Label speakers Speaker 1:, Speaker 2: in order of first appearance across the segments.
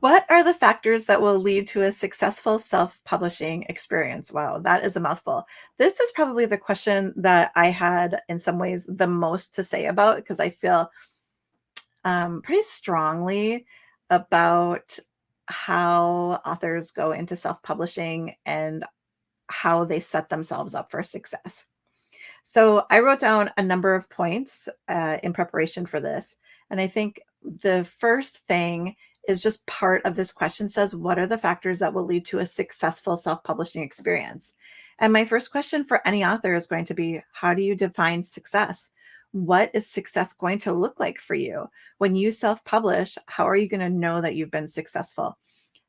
Speaker 1: What are the factors that will lead to a successful self-publishing experience? Wow, that is a mouthful. This is probably the question that I had in some ways the most to say about because I feel pretty strongly about how authors go into self-publishing and how they set themselves up for success. So I wrote down a number of points in preparation for this. And I think the first thing is just part of this question says, what are the factors that will lead to a successful self publishing experience? And my first question for any author is going to be, how do you define success? What is success going to look like for you? When you self publish, how are you going to know that you've been successful?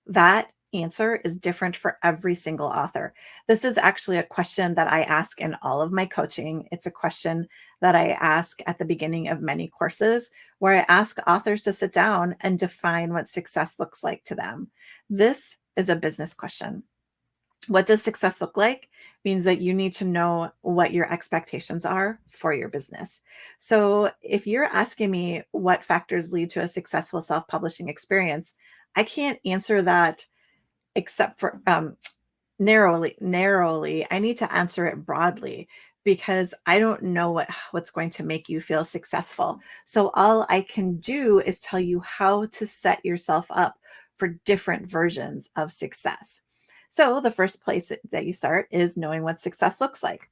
Speaker 1: That answer is different for every single author. This is actually a question that I ask in all of my coaching. It's a question that I ask at the beginning of many courses where I ask authors to sit down and define what success looks like to them. This is a business question. What does success look like? Means that you need to know what your expectations are for your business. So, if you're asking me what factors lead to a successful self publishing experience, I can't answer that except for narrowly. I need to answer it broadly because I don't know what's going to make you feel successful. So all I can do is tell you how to set yourself up for different versions of success. So the first place that you start is knowing what success looks like.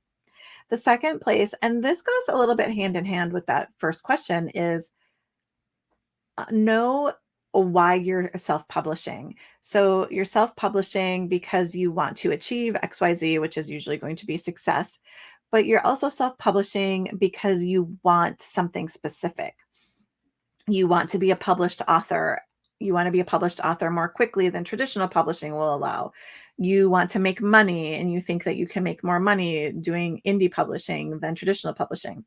Speaker 1: The second place, and this goes a little bit hand in hand with that first question, is know why you're self-publishing. So you're self-publishing because you want to achieve XYZ, which is usually going to be success, but you're also self-publishing because you want something specific. You want to be a published author. You want to be a published author more quickly than traditional publishing will allow. You want to make money and you think that you can make more money doing indie publishing than traditional publishing.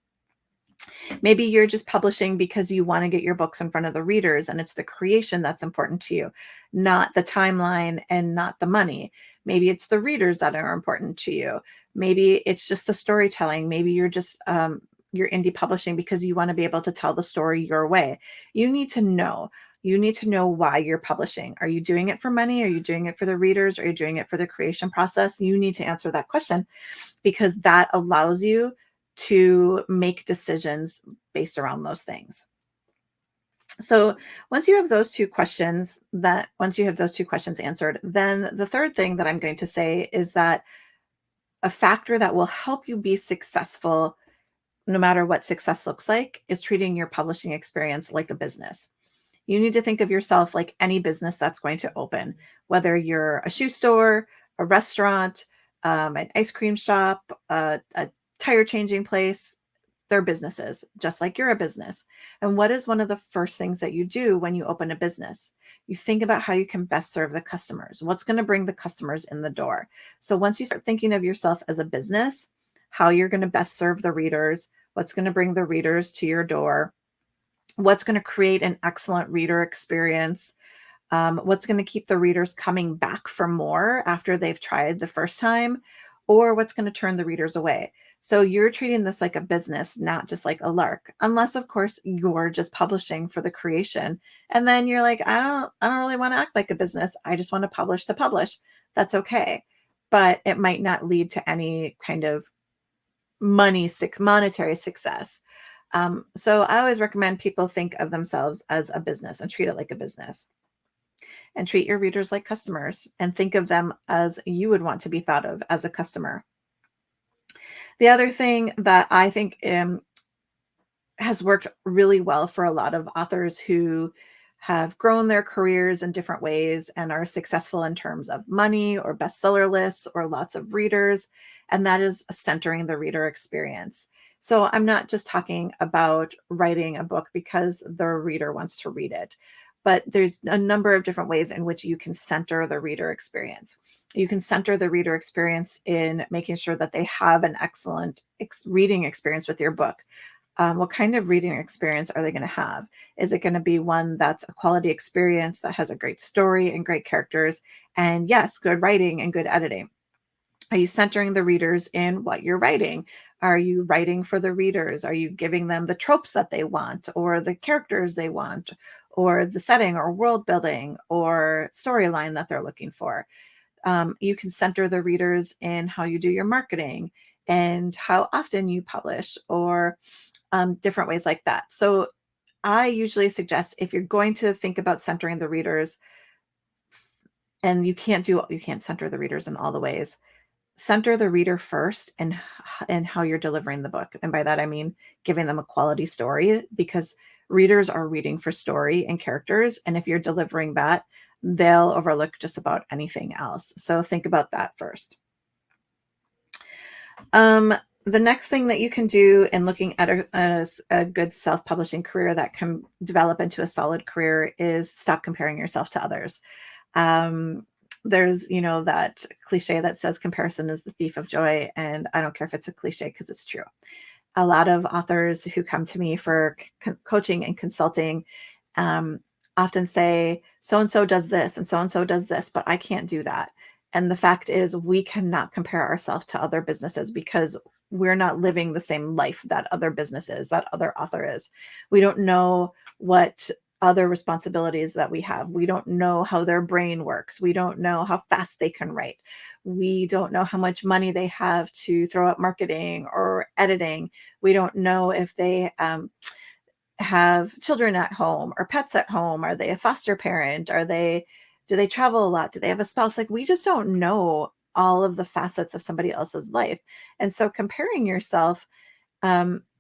Speaker 1: Maybe you're just publishing because you want to get your books in front of the readers and it's the creation that's important to you, not the timeline and not the money. Maybe it's the readers that are important to you. Maybe it's just the storytelling. Maybe you're indie publishing because you want to be able to tell the story your way. You need to know. You need to know why you're publishing. Are you doing it for money? Are you doing it for the readers? Are you doing it for the creation process? You need to answer that question because that allows you to make decisions based around those things. So once you have those two questions, answered, then the third thing that I'm going to say is that a factor that will help you be successful, no matter what success looks like, is treating your publishing experience like a business. You need to think of yourself like any business that's going to open, whether you're a shoe store, a restaurant, an ice cream shop, a tire changing place. They're businesses, just like you're a business. And what is one of the first things that you do when you open a business? You think about how you can best serve the customers. What's going to bring the customers in the door? So once you start thinking of yourself as a business, how you're going to best serve the readers, what's going to bring the readers to your door, what's going to create an excellent reader experience, what's going to keep the readers coming back for more after they've tried the first time, or what's going to turn the readers away. So you're treating this like a business, not just like a lark, unless of course you're just publishing for the creation. And then you're like, I don't really want to act like a business. I just want to publish to publish. That's okay. But it might not lead to any kind of monetary success. So I always recommend people think of themselves as a business and treat it like a business and treat your readers like customers and think of them as you would want to be thought of as a customer. The other thing that I think has worked really well for a lot of authors who have grown their careers in different ways and are successful in terms of money or bestseller lists or lots of readers, and that is centering the reader experience. So I'm not just talking about writing a book because the reader wants to read it, but there's a number of different ways in which you can center the reader experience. You can center the reader experience in making sure that they have an excellent reading experience with your book. What kind of reading experience are they going to have? Is it going to be one that's a quality experience that has a great story and great characters? And yes, good writing and good editing. Are you centering the readers in what you're writing? Are you writing for the readers? Are you giving them the tropes that they want or the characters they want? or the setting or world building or storyline that they're looking for. You can center the readers in how you do your marketing and how often you publish, or different ways like that. So I usually suggest, if you're going to think about centering the readers, and you can't center the readers in all the ways, center the reader first and how you're delivering the book. And by that I mean giving them a quality story, because readers are reading for story and characters, and if you're delivering that, they'll overlook just about anything else. So think about that first. um the next thing that you can do in looking at a good self-publishing career that can develop into a solid career is stop comparing yourself to others. um, there's, that cliche that says comparison is the thief of joy. And I don't care if it's a cliche, because it's true. A lot of authors who come to me for coaching and consulting um, often say, so and so does this and so does this, but I can't do that. And the fact is, we cannot compare ourselves to other businesses, because we're not living the same life that other businesses, that other author is. We don't know what other responsibilities that we have. We don't know how their brain works. We don't know how fast they can write. We don't know how much money they have to throw at marketing or editing. We don't know if they have children at home or pets at home. Are they a foster parent? Do they travel a lot? Do they have a spouse? Like, we just don't know all of the facets of somebody else's life. And so comparing yourself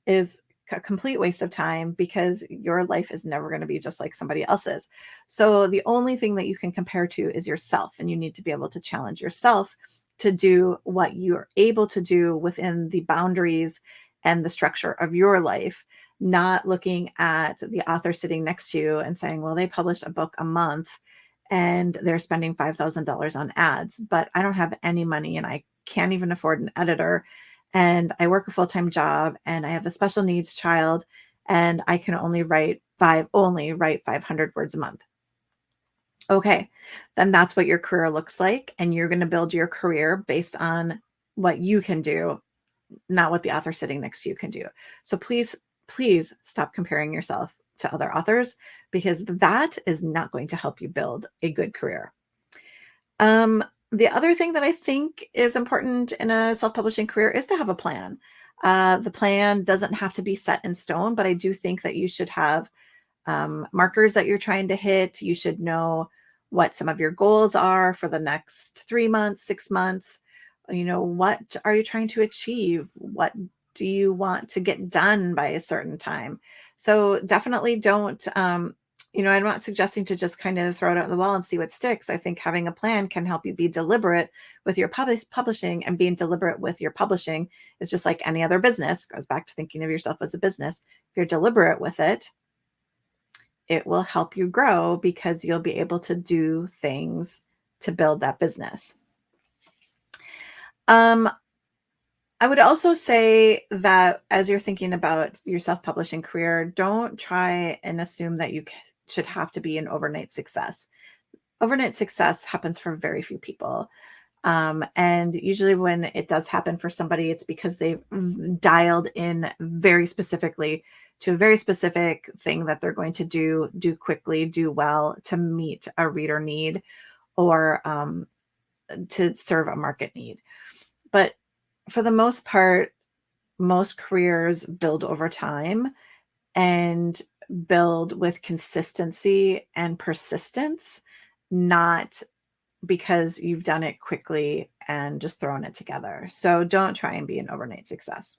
Speaker 1: is a complete waste of time, because your life is never going to be just like somebody else's. So the only thing that you can compare to is yourself, and you need to be able to challenge yourself to do what you're able to do within the boundaries and the structure of your life, not looking at the author sitting next to you and saying, well, they published a book a month and they're spending $5,000 on ads, but I don't have any money and I can't even afford an editor, and I work a full-time job, and I have a special needs child, and I can only write 500 words a month. Okay, then that's what your career looks like, and you're going to build your career based on what you can do, not what the author sitting next to you can do. So please stop comparing yourself to other authors, because that is not going to help you build a good career. Um, the other thing that I think is important in a self-publishing career is to have a plan. The plan doesn't have to be set in stone, but I do think that you should have markers that you're trying to hit. You should know what some of your goals are for the next 3 months, 6 months. What are you trying to achieve? What do you want to get done by a certain time? So definitely don't, I'm not suggesting to just kind of throw it out on the wall and see what sticks. I think having a plan can help you be deliberate with your publishing, and being deliberate with your publishing is just like any other business. It goes back to thinking of yourself as a business. If you're deliberate with it, it will help you grow, because you'll be able to do things to build that business. Um, I would also say that as you're thinking about your self-publishing career, don't try and assume that you should have to be an overnight success. Overnight success happens for very few people. And usually when it does happen for somebody, it's because they've dialed in very specifically to a very specific thing that they're going to do quickly, do well, to meet a reader need, or to serve a market need. But for the most part, most careers build over time and build with consistency and persistence, not because you've done it quickly and just thrown it together. So don't try and be an overnight success.